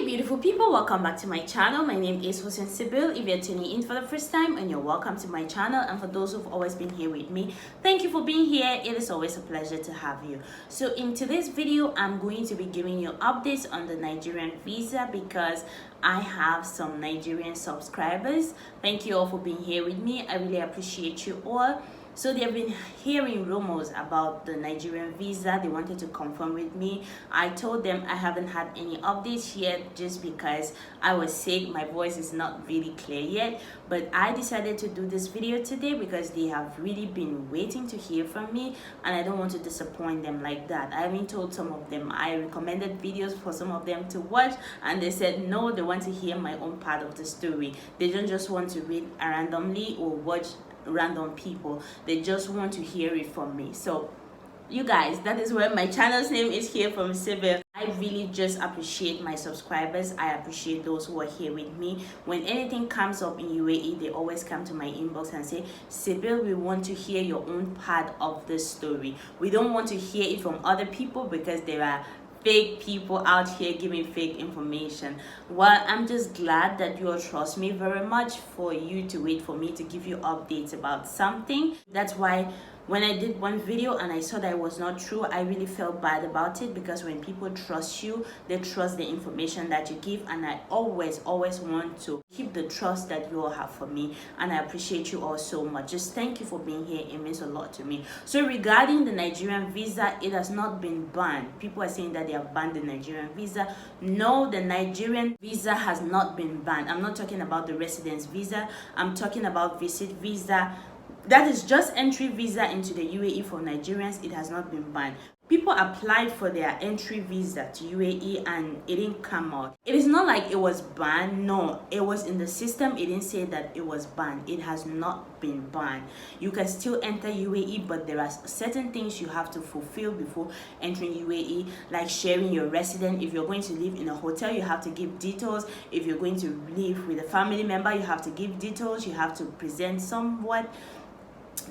beautiful people, welcome back to my channel. My name is Hussein Sibyl. If you're tuning in for the first time, and you're welcome to my channel, and for those who've always been here with me, thank you for being here. It is always a pleasure to have you. So in today's video, I'm going to be giving you updates on the Nigerian visa because I have some Nigerian subscribers. Thank you all for being here with me. I really appreciate you all. So they have been hearing rumors about the Nigerian visa. They wanted to confirm with me. I told them I haven't had any updates yet just because I was sick. My voice is not really clear yet. But I decided to do this video today because they have really been waiting to hear from me, and I don't want to disappoint them like that. I even told some of them, I recommended videos for some of them to watch, and they said no, they want to hear my own part of the story. They don't just want to read randomly or watch random people. They just want to hear it from me. So you guys, that is where my channel's name is Here From Sibyl. I really just appreciate my subscribers. I appreciate those who are here with me. When anything comes up in UAE, they always come to my inbox and say, Sibyl, we want to hear your own part of this story. We don't want to hear it from other people because there are fake people out here giving fake information. Well, I'm just glad that you all trust me very much for you to wait for me to give you updates about something. That's why when I did one video and I saw that it was not true, I really felt bad about it, because when people trust you, they trust the information that you give, and I always want to keep the trust that you all have for me, and I appreciate you all so much. Just thank you for being here. It means a lot to me. So regarding the Nigerian visa, it has not been banned. People are saying that they have banned the Nigerian visa. No, the Nigerian visa has not been banned. I'm not talking about the residence visa. I'm talking about visit visa. That is just entry visa into the UAE for Nigerians. It has not been banned. People applied for their entry visa to UAE and it didn't come out. It is not like it was banned. No, it was in the system. It didn't say that it was banned. It has not been banned. You can still enter UAE, but there are certain things you have to fulfill before entering UAE, like sharing your residence. If you're going to live in a hotel, you have to give details. If you're going to live with a family member, you have to give details. You have to present somewhat.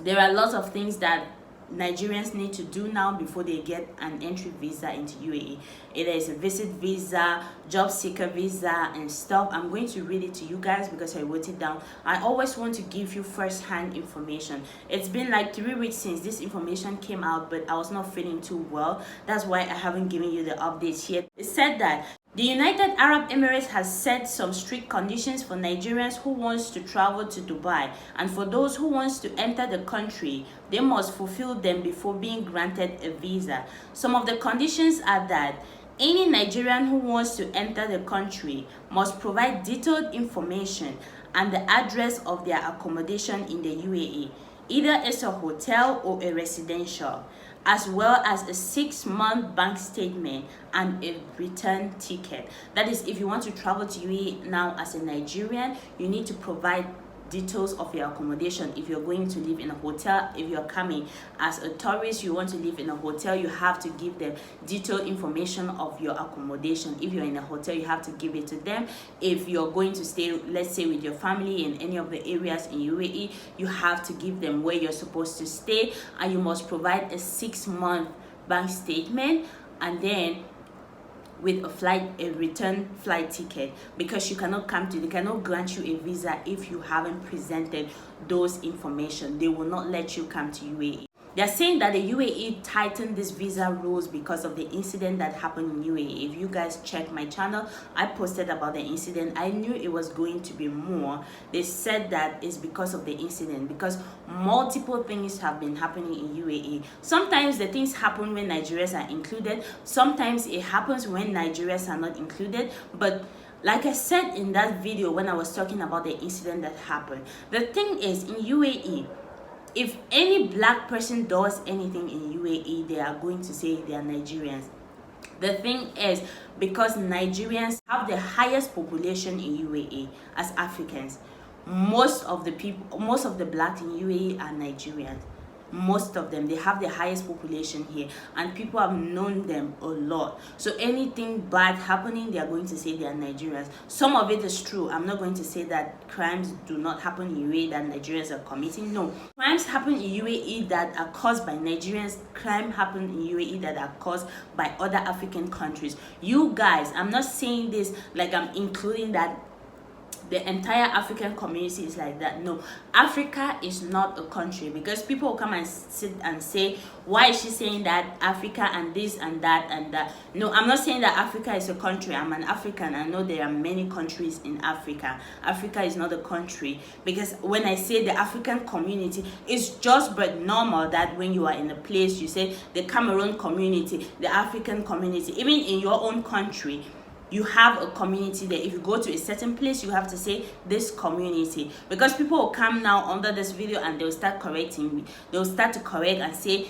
There are lots of things that Nigerians need to do now before they get an entry visa into UAE. It is a visit visa, job seeker visa, and stuff. I'm going to read it to you guys because I wrote it down. I always want to give you first-hand information. It's been like 3 weeks since this information came out, but I was not feeling too well. That's why I haven't given you the updates yet. It said that the United Arab Emirates has set some strict conditions for Nigerians who wants to travel to Dubai, and for those who wants to enter the country, they must fulfill them before being granted a visa. Some of the conditions are that any Nigerian who wants to enter the country must provide detailed information and the address of their accommodation in the UAE, either as a hotel or a residential, as well as a 6-month bank statement and a return ticket. That is, if you want to travel to UAE now as a Nigerian, you need to provide details of your accommodation. If you're going to live in a hotel, if you're coming as a tourist, you want to live in a hotel, you have to give them detailed information of your accommodation. If you're in a hotel, you have to give it to them. If you're going to stay, let's say, with your family in any of the areas in UAE, you have to give them where you're supposed to stay, and you must provide a 6-month bank statement, and then with a return flight ticket, because they cannot grant you a visa if you haven't presented those information. They will not let you come to UAE. They're saying that the UAE tightened these visa rules because of the incident that happened in UAE. If you guys check my channel, I posted about the incident. I knew it was going to be more. They said that it's because of the incident, because multiple things have been happening in UAE. Sometimes the things happen when Nigerians are included. Sometimes it happens when Nigerians are not included. But like I said in that video when I was talking about the incident that happened, the thing is, in UAE, if any black person does anything in UAE, they are going to say they are Nigerians. The thing is, because Nigerians have the highest population in UAE as Africans, most of the blacks in UAE are Nigerians. most of them, they have the highest population here, and people have known them a lot. So anything bad happening, they are going to say they are Nigerians. Some of it is true. I'm not going to say that crimes do not happen in UAE that Nigerians are committing. No, crimes happen in UAE that are caused by Nigerians. Crime happen in UAE that are caused by other African countries. You guys, I'm not saying this like I'm including that the entire African community is like that. No, Africa is not a country, because people will come and sit and say, why is she saying that Africa and this and that and that? No, I'm not saying that Africa is a country. I'm an African. I know there are many countries in Africa. Africa is not a country, because when I say the African community, it's just but normal that when you are in a place, you say the Cameroon community, the African community. Even in your own country, you have a community there. If you go to a certain place, you have to say this community, because people will come now under this video and they'll start correcting me. They'll start to correct and say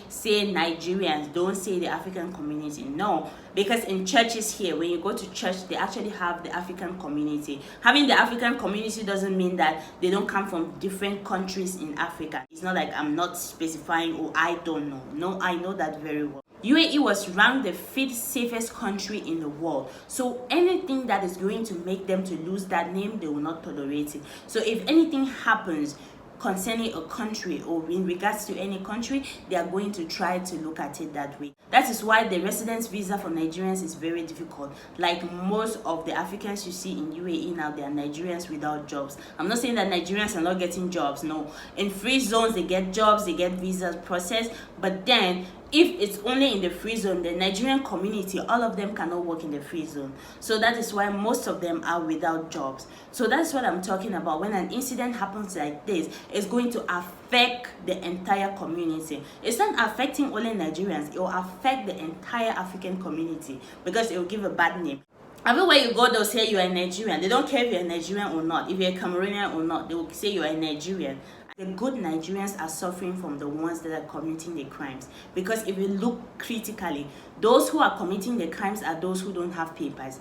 Nigerians, don't say the African community. No, because in churches here, when you go to church, they actually have the African community. Having the African community doesn't mean that they don't come from different countries in Africa. It's not like I'm not specifying, oh, I don't know. No, I know that very well. UAE was ranked the 5th safest country in the world. So anything that is going to make them to lose that name, they will not tolerate it. So if anything happens concerning a country or in regards to any country, they are going to try to look at it that way. That is why the residence visa for Nigerians is very difficult. Like most of the Africans you see in UAE now, they are Nigerians without jobs. I'm not saying that Nigerians are not getting jobs. No, in free zones they get jobs, they get visas processed, but then if it's only in the free zone, the Nigerian community, all of them cannot work in the free zone. So that is why most of them are without jobs. So that's what I'm talking about. When an incident happens like this, it's going to affect the entire community. It's not affecting only Nigerians, it will affect the entire African community, because it will give a bad name. Everywhere you go, they'll say you are a Nigerian. They don't care if you're a Nigerian or not, if you're a Cameroonian or not, they will say you are a Nigerian. The good Nigerians are suffering from the ones that are committing the crimes. Because if you look critically, those who are committing the crimes are those who don't have papers.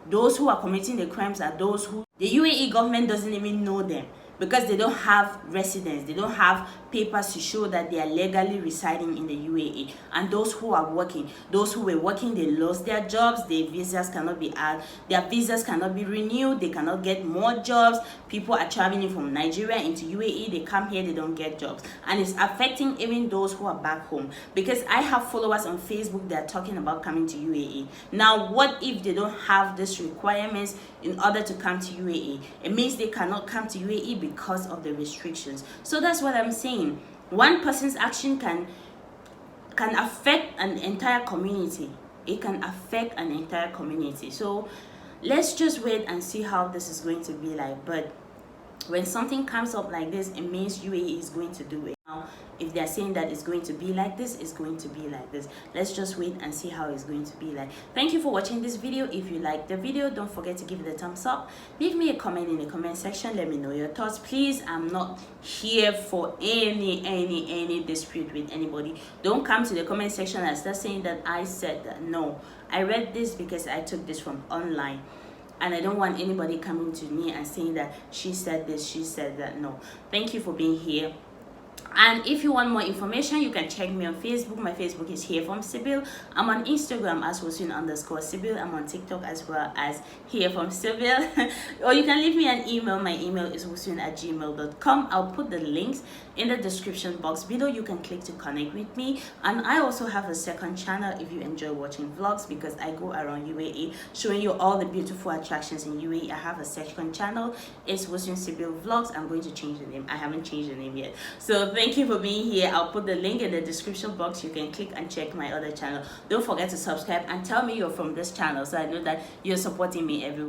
Those who are committing the crimes are those who the UAE government doesn't even know them, because they don't have residence, they don't have papers to show that they are legally residing in the UAE. And those who are working, those who were working, they lost their jobs, their visas cannot be renewed, they cannot get more jobs. People are traveling from Nigeria into UAE, they come here, they don't get jobs. And it's affecting even those who are back home, because I have followers on Facebook that are talking about coming to UAE. Now, what if they don't have these requirements in order to come to UAE? It means they cannot come to UAE because of the restrictions. So that's what I'm saying. One person's action can affect an entire community. It can affect an entire community. So let's just wait and see how this is going to be like. But when something comes up like this, it means UAE is going to do it. Now, if they're saying that it's going to be like this, it's going to be like this. Let's just wait and see how it's going to be like. Thank you for watching this video. If you liked the video, don't forget to give it a thumbs up. Leave me a comment in the comment section. Let me know your thoughts. Please, I'm not here for any dispute with anybody. Don't come to the comment section and start saying that I said that. No, I read this because I took this from online. And I don't want anybody coming to me and saying that she said this, she said that. No. Thank you for being here. And if you want more information, you can check me on Facebook. My Facebook is Here From Sibyl. I'm on Instagram as Hosin_Sibyl. I'm on TikTok as well as Here From Sibyl. Or you can leave me an email. My email is hosin@gmail.com. I'll put the links in the description box below. You can click to connect with me. And I also have a second channel if you enjoy watching vlogs, because I go around UAE showing you all the beautiful attractions in UAE. I have a second channel. It's Hosin Sibyl Vlogs. I'm going to change the name. I haven't changed the name yet. So thank you for being here. I'll put the link in the description box. You can click and check my other channel. Don't forget to subscribe and tell me you're from this channel, so I know that you're supporting me everywhere.